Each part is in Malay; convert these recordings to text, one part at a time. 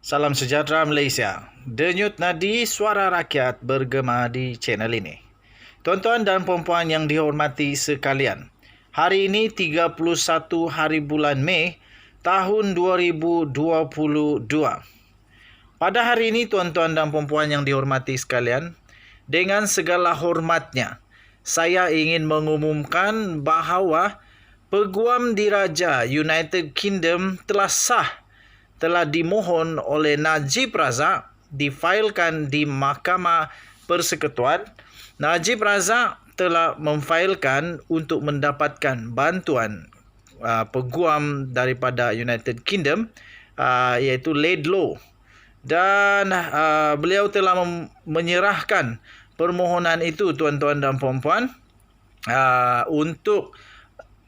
Salam sejahtera Malaysia. Denyut nadi suara rakyat bergema di channel ini. Tuan-tuan dan puan-puan yang dihormati sekalian, hari ini 31 hari bulan Mei tahun 2022. Pada hari ini tuan-tuan dan puan-puan yang dihormati sekalian, dengan segala hormatnya, saya ingin mengumumkan bahawa Peguam Diraja United Kingdom telah dimohon oleh Najib Razak difailkan di Mahkamah Persekutuan. Najib Razak telah memfailkan untuk mendapatkan bantuan peguam daripada United Kingdom, iaitu Laidlaw, dan beliau telah menyerahkan permohonan itu tuan-tuan dan puan-puan untuk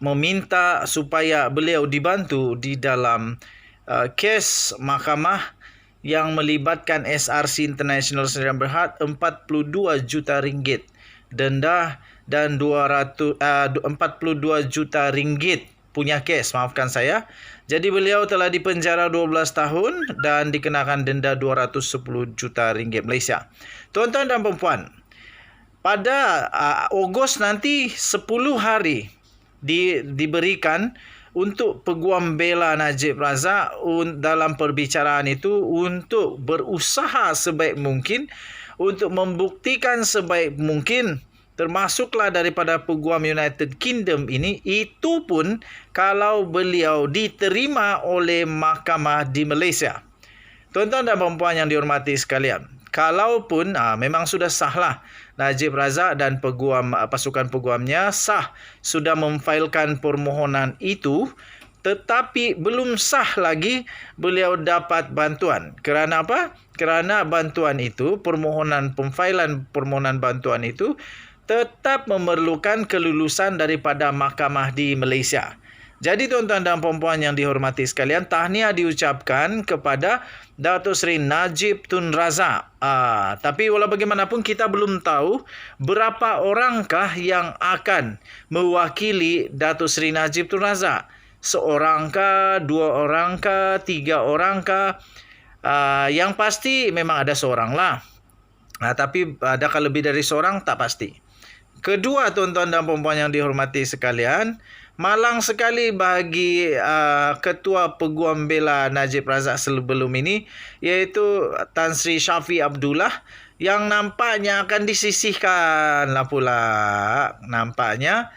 meminta supaya beliau dibantu di dalam kes mahkamah yang melibatkan SRC International Sdn Bhd 42 juta ringgit denda dan 42 juta ringgit punya kes, maafkan saya. Jadi beliau telah dipenjara 12 tahun dan dikenakan denda 210 juta ringgit Malaysia. Tuan-tuan dan puan-puan, pada Ogos nanti 10 hari diberikan untuk peguam bela Najib Razak dalam perbicaraan itu untuk berusaha sebaik mungkin untuk membuktikan sebaik mungkin, termasuklah daripada peguam United Kingdom ini, itu pun kalau beliau diterima oleh mahkamah di Malaysia. Tuan-tuan dan puan-puan yang dihormati sekalian, kalaupun memang sudah sahlah Najib Razak dan pasukan peguamnya sudah memfailkan permohonan itu, tetapi belum sah lagi beliau dapat bantuan. Kerana apa? Kerana bantuan itu, pemfailan permohonan bantuan itu tetap memerlukan kelulusan daripada mahkamah di Malaysia. Jadi tuan-tuan dan puan-puan yang dihormati sekalian, tahniah diucapkan kepada Datuk Seri Najib Tun Razak. Tapi walau bagaimanapun kita belum tahu berapa orangkah yang akan mewakili Datuk Seri Najib Tun Razak. Seorangkah, dua orangkah, tiga orangkah? Yang pasti memang ada seorang lah. Tapi adakah lebih dari seorang? Tak pasti. Kedua, tuan-tuan dan puan-puan yang dihormati sekalian, malang sekali bagi Ketua Peguam Bela Najib Razak sebelum ini, iaitu Tan Sri Shafie Abdullah, yang nampaknya akan disisihkan lah pula. Nampaknya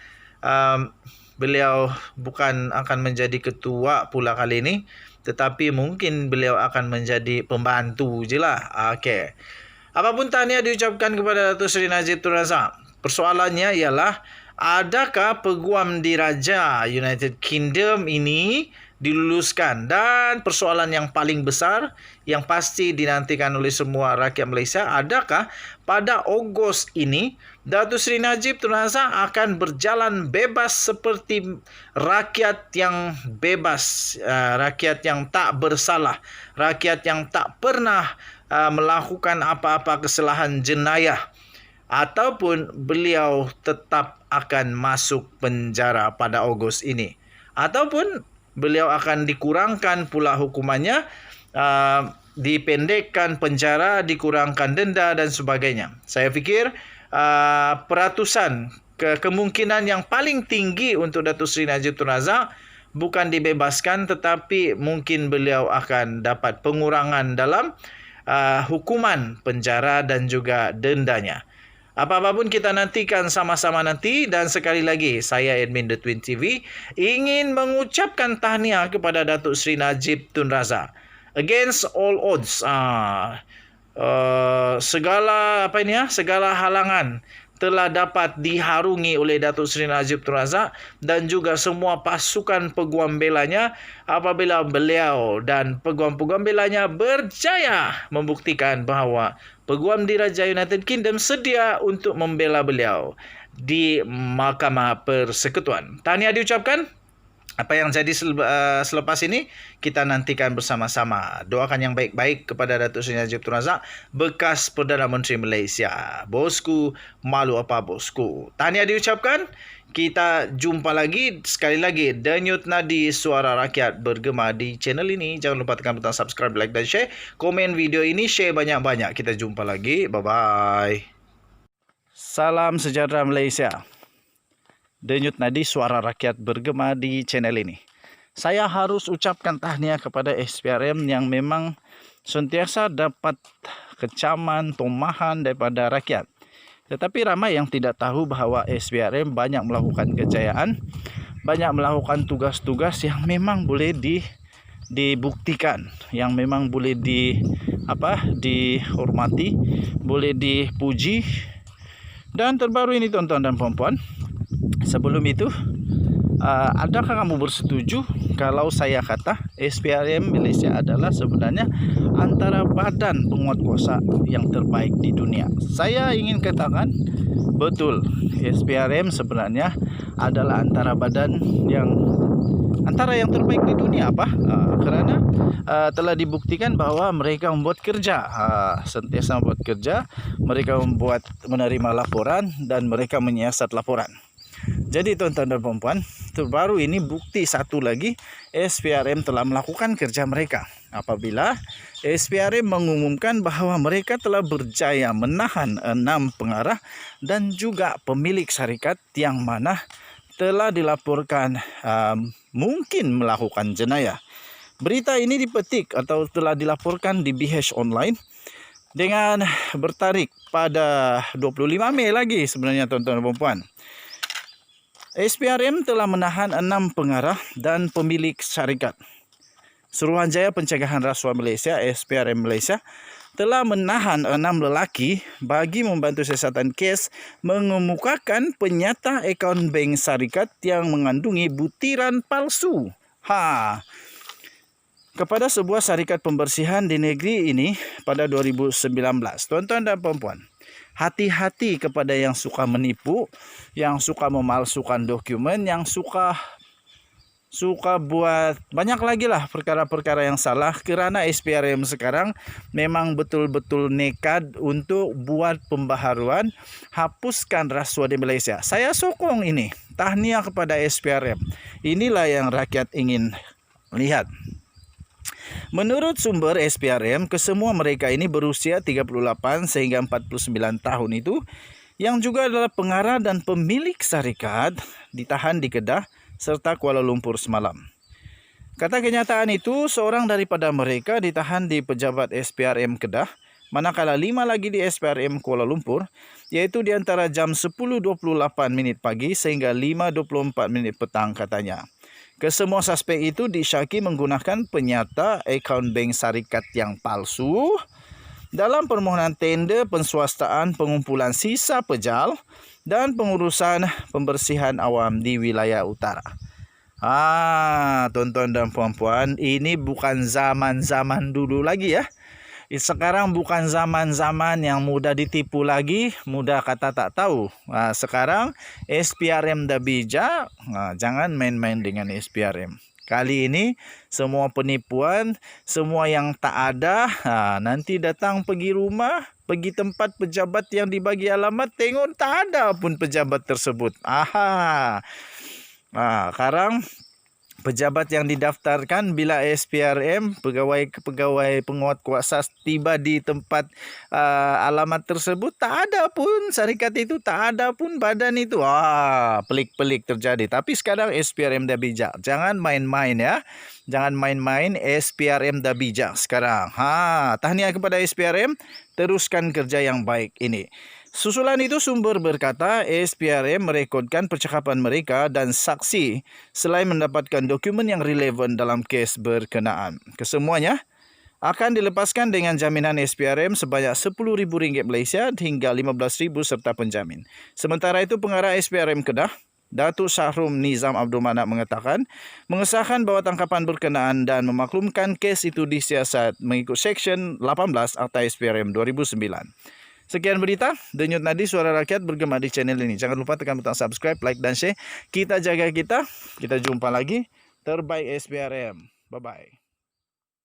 beliau bukan akan menjadi ketua pula kali ini, tetapi mungkin beliau akan menjadi pembantu je lah. Okey. Apapun tahniah diucapkan kepada Datuk Seri Najib Tun Razak. Persoalannya ialah, adakah Peguam Diraja United Kingdom ini diluluskan? Dan persoalan yang paling besar yang pasti dinantikan oleh semua rakyat Malaysia, adakah pada Ogos ini Datuk Seri Najib Tun Razak akan berjalan bebas seperti rakyat yang bebas, rakyat yang tak bersalah, rakyat yang tak pernah melakukan apa-apa kesalahan jenayah, ataupun beliau tetap akan masuk penjara pada Ogos ini, ataupun beliau akan dikurangkan pula hukumannya, dipendekkan penjara, dikurangkan denda dan sebagainya. Saya fikir kemungkinan yang paling tinggi untuk Datuk Seri Najib Tun Razak bukan dibebaskan, tetapi mungkin beliau akan dapat pengurangan dalam hukuman penjara dan juga dendanya. Apa-apa pun kita nantikan sama-sama nanti. Dan sekali lagi, saya admin The Twin TV ingin mengucapkan tahniah kepada Datuk Seri Najib Tun Razak. Against all odds, segala halangan telah dapat diharungi oleh Datuk Seri Najib Tun Razak dan juga semua pasukan peguam belanya, apabila beliau dan peguam-peguam belanya berjaya membuktikan bahawa Peguam Diraja United Kingdom sedia untuk membela beliau di Mahkamah Persekutuan. Tahniah diucapkan. Apa yang jadi selepas ini kita nantikan bersama-sama. Doakan yang baik-baik kepada Datuk Seri Najib Tun Razak, bekas Perdana Menteri Malaysia. Bosku, malu apa bosku. Tahniah diucapkan. Kita jumpa lagi sekali lagi. Denyut Nadi Suara Rakyat bergema di channel ini. Jangan lupa tekan butang subscribe, like dan share. Komen video ini, share banyak-banyak. Kita jumpa lagi. Bye-bye. Salam sejahtera Malaysia. Denyut Nadi Suara Rakyat bergema di channel ini. Saya harus ucapkan tahniah kepada SPRM yang memang sentiasa dapat kecaman, tomahan daripada rakyat. Tetapi ramai yang tidak tahu bahawa SPRM banyak melakukan kejayaan, banyak melakukan tugas-tugas yang memang boleh dibuktikan, yang memang boleh dihormati, boleh dipuji. Dan terbaru ini tuan-tuan dan puan-puan, sebelum itu, adakah kamu bersetuju kalau saya kata SPRM Malaysia adalah sebenarnya antara badan penguatkuasa yang terbaik di dunia? Saya ingin katakan betul, SPRM sebenarnya adalah antara yang terbaik di dunia. Kerana telah dibuktikan bahawa mereka membuat kerja, sentiasa membuat kerja, mereka menerima laporan dan mereka menyiasat laporan. Jadi tuan-tuan dan puan-puan, terbaru ini bukti satu lagi SPRM telah melakukan kerja mereka. Apabila SPRM mengumumkan bahawa mereka telah berjaya menahan 6 pengarah dan juga pemilik syarikat yang mana telah dilaporkan mungkin melakukan jenayah. Berita ini dipetik atau telah dilaporkan di BH Online dengan bertarik pada 25 Mei lagi sebenarnya tuan-tuan dan puan-puan. SPRM telah menahan 6 pengarah dan pemilik syarikat. Suruhanjaya Pencegahan Rasuah Malaysia, SPRM Malaysia, telah menahan 6 lelaki bagi membantu siasatan kes mengemukakan penyata akaun bank syarikat yang mengandungi butiran palsu. Kepada sebuah syarikat pembersihan di negeri ini pada 2019. Tuan-tuan dan puan-puan, hati-hati kepada yang suka menipu, yang suka memalsukan dokumen, yang suka buat banyak lagi lah perkara-perkara yang salah. Kerana SPRM sekarang memang betul-betul nekat untuk buat pembaharuan, hapuskan rasuah di Malaysia. Saya sokong ini. Tahniah kepada SPRM. Inilah yang rakyat ingin lihat. Menurut sumber SPRM, kesemua mereka ini berusia 38 sehingga 49 tahun itu, yang juga adalah pengarah dan pemilik syarikat, ditahan di Kedah serta Kuala Lumpur semalam. Kata kenyataan itu, seorang daripada mereka ditahan di pejabat SPRM Kedah, manakala 5 lagi di SPRM Kuala Lumpur, iaitu di antara jam 10.28 pagi sehingga 5.24 petang katanya. Kesemua suspek itu disyaki menggunakan penyata akaun bank syarikat yang palsu dalam permohonan tender penswastaan pengumpulan sisa pejal dan pengurusan pembersihan awam di wilayah utara. Tuan-tuan dan puan-puan, ini bukan zaman-zaman dulu lagi ya. Sekarang bukan zaman-zaman yang mudah ditipu lagi, mudah kata tak tahu. Sekarang SPRM dah bijak, jangan main-main dengan SPRM. Kali ini semua penipuan, semua yang tak ada, nanti datang pergi rumah, pergi tempat pejabat yang dibagi alamat, tengok tak ada pun pejabat tersebut. Sekarang pejabat yang didaftarkan bila SPRM, pegawai penguatkuasa tiba di tempat alamat tersebut, tak ada pun syarikat itu, tak ada pun badan itu. Pelik-pelik terjadi. Tapi sekarang SPRM dah bijak. Jangan main-main ya. Jangan main-main, SPRM dah bijak sekarang. Tahniah kepada SPRM, teruskan kerja yang baik ini. Susulan itu sumber berkata SPRM merekodkan percakapan mereka dan saksi selain mendapatkan dokumen yang relevan dalam kes berkenaan. Kesemuanya akan dilepaskan dengan jaminan SPRM sebanyak RM10,000 Malaysia hingga RM15,000 serta penjamin. Sementara itu pengarah SPRM Kedah, Datuk Syahrum Nizam Abdul Manak mengatakan mengesahkan bahawa tangkapan berkenaan dan memaklumkan kes itu disiasat mengikut Seksyen 18 Akta SPRM 2009. Sekian berita, Denyut Nadi Suara Rakyat bergema di channel ini. Jangan lupa tekan butang subscribe, like dan share. Kita jaga kita. Kita jumpa lagi. Terbaik SPRM. Bye-bye.